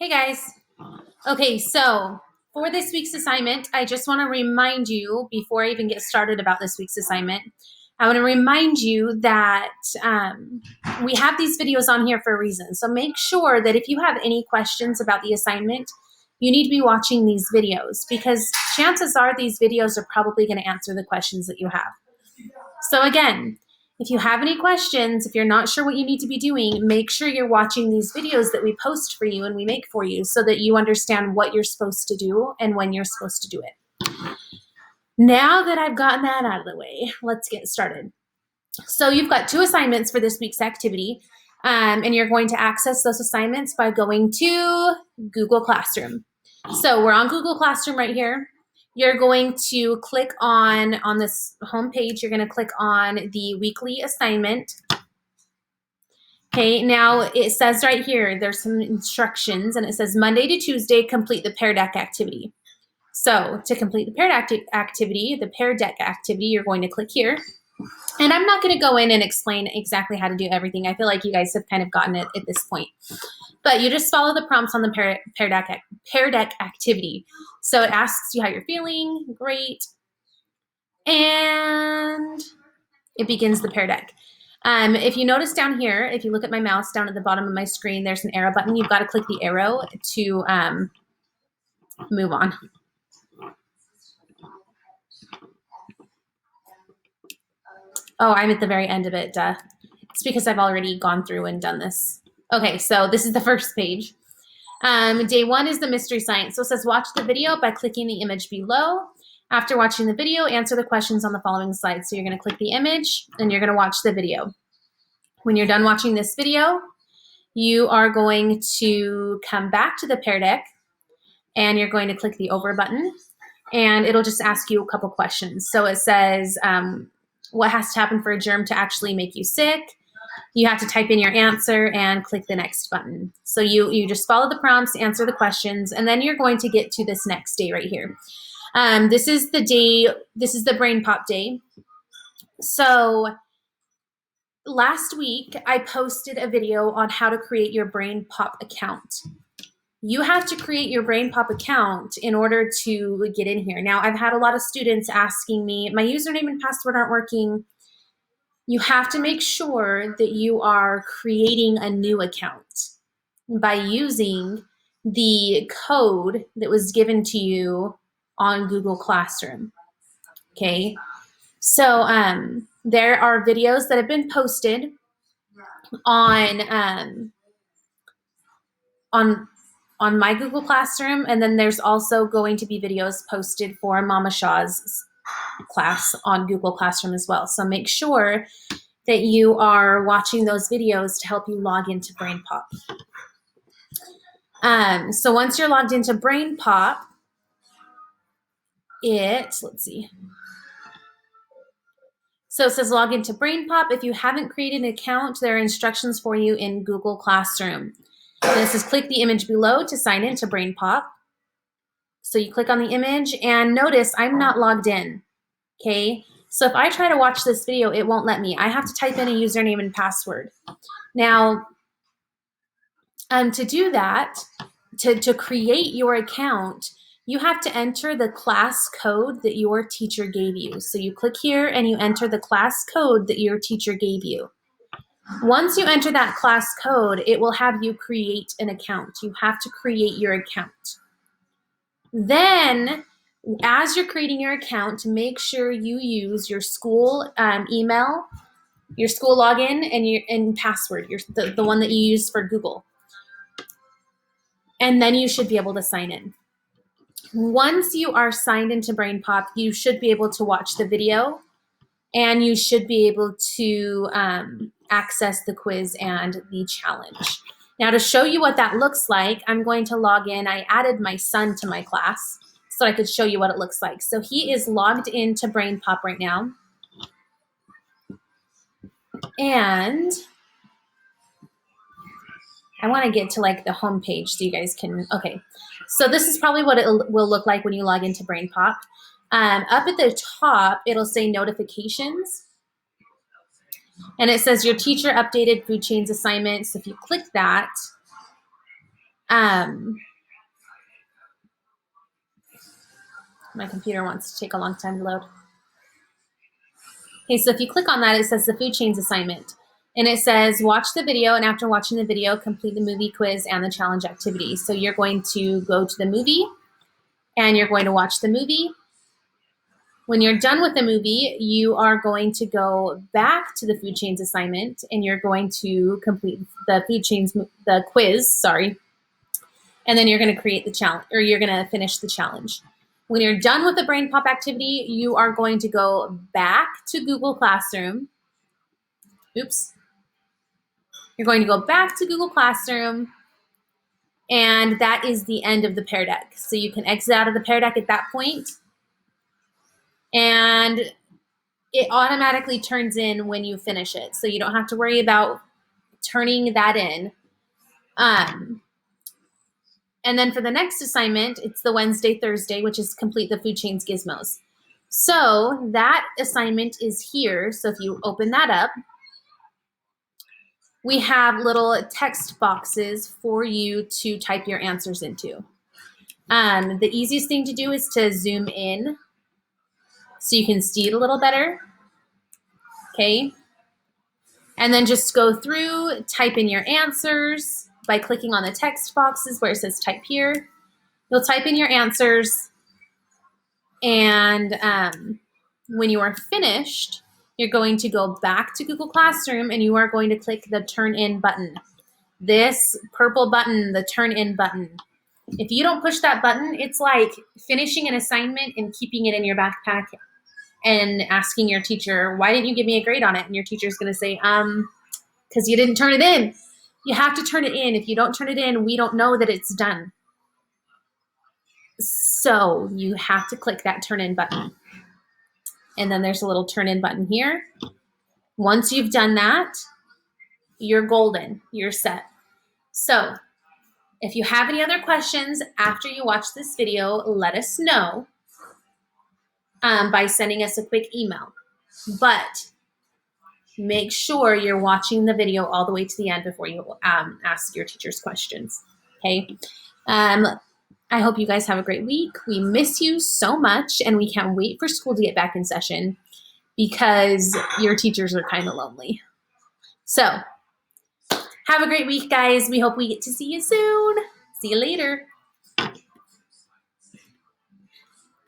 Hey guys. Okay, so for this week's assignment, I just want to remind you before I even get started about this week's assignment, I want to remind you that we have these videos on here for a reason. So make sure that if you have any questions about the assignment, you need to be watching these videos because chances are these videos are probably going to answer the questions that you have. So again, if you have any questions, if you're not sure what you need to be doing, make sure you're watching these videos that we post for you and we make for you so that you understand what you're supposed to do and when you're supposed to do it. Now that I've gotten that out of the way, let's get started. So you've got 2 assignments for this week's activity, and you're going to access those assignments by going to Google Classroom. So we're on Google Classroom right here. You're going to click on this home page, you're going to click on the weekly assignment. Okay, now it says right here, there's some instructions, and it says Monday to Tuesday, complete the Pear Deck activity. So to complete the Pear Deck activity, you're going to click here. And I'm not going to go in and explain exactly how to do everything. I feel like you guys have kind of gotten it at this point. But you just follow the prompts on the Pear Deck activity. So it asks you how you're feeling. Great. And it begins the Pear Deck. If you notice down here, if you look at my mouse down at the bottom of my screen, there's an arrow button. You've got to click the arrow to move on. Oh, I'm at the very end of it. It's because I've already gone through and done this. Okay, so this is the first page. Day 1 is the mystery science. So it says watch the video by clicking the image below. After watching the video, answer the questions on the following slides. So you're going to click the image and you're going to watch the video. When you're done watching this video, you are going to come back to the Pear Deck and you're going to click the over button and it'll just ask you a couple questions. So it says, what has to happen for a germ to actually make you sick? You have to type in your answer and click the next button. So you just follow the prompts, answer the questions, and then you're going to get to this next day right here. This is the Brain Pop day. So last week, I posted a video on how to create your Brain Pop account. You have to create your Brain Pop account in order to get in here. Now, I've had a lot of students asking me, my username and password aren't working. You have to make sure that you are creating a new account by using the code that was given to you on Google Classroom. Okay, so there are videos that have been posted on my Google Classroom, and then there's also going to be videos posted for Mama Shaw's class on Google Classroom as well. So make sure that you are watching those videos to help you log into Brain Pop. So once you're logged into Brain Pop, let's see. So it says log into Brain Pop. If you haven't created an account, there are instructions for you in Google Classroom. And it says click the image below to sign into Brain Pop. So you click on the image and notice I'm not logged in. Okay, so if I try to watch this video, it won't let me. I have to type in a username and password. Now, to do that, to create your account, you have to enter the class code that your teacher gave you. So you click here and you enter the class code that your teacher gave you. Once you enter that class code, it will have you create an account. You have to create your account. Then, as you're creating your account, make sure you use your school email, your school login, and password, the one that you use for Google. And then you should be able to sign in. Once you are signed into Brain Pop, you should be able to watch the video and you should be able to access the quiz and the challenge. Now, to show you what that looks like, I'm going to log in. I added my son to my class so I could show you what it looks like. So he is logged into Brain Pop right now. And I want to get to like the home page so you guys can, okay. So this is probably what it will look like when you log into Brain Pop. Up at the top, it'll say notifications. And it says your teacher updated food chains assignment. So if you click that, My computer wants to take a long time to load. Okay, so if you click on that, it says the food chains assignment. And it says, watch the video, and after watching the video, complete the movie quiz and the challenge activity. So you're going to go to the movie, and you're going to watch the movie. When you're done with the movie, you are going to go back to the food chains assignment, and you're going to complete the the quiz, sorry. And then you're going to create the challenge, or you're going to finish the challenge. When you're done with the brain pop activity, you are going to go back to Google Classroom. Oops. You're going to go back to Google Classroom, and that is the end of the Pear Deck. So you can exit out of the Pear Deck at that point, and it automatically turns in when you finish it. So you don't have to worry about turning that in. And then for the next assignment, it's the Wednesday, Thursday, which is complete the food chains gizmos. So that assignment is here. So if you open that up, we have little text boxes for you to type your answers into. The easiest thing to do is to zoom in so you can see it a little better. Okay. And then just go through, type in your answers by clicking on the text boxes where it says type here. You'll type in your answers, and when you are finished, you're going to go back to Google Classroom, and you are going to click the Turn In button. This purple button, the Turn In button. If you don't push that button, it's like finishing an assignment and keeping it in your backpack and asking your teacher, why didn't you give me a grade on it? And your teacher's going to say, because you didn't turn it in. You have to turn it in. If you don't turn it in, we don't know that it's done. So you have to click that Turn In button. And then there's a little Turn In button here. Once you've done that, you're golden. You're set. So if you have any other questions after you watch this video, let us know by sending us a quick email. But make sure you're watching the video all the way to the end before you ask your teachers questions. Okay? I hope you guys have a great week. We miss you so much, and we can't wait for school to get back in session because your teachers are kind of lonely. So have a great week, guys. We hope we get to see you soon. See you later.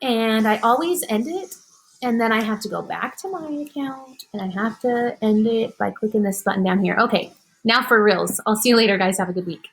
And I always end it, and then I have to go back to my account, and I have to end it by clicking this button down here. Okay, now for reals. I'll see you later, guys. Have a good week.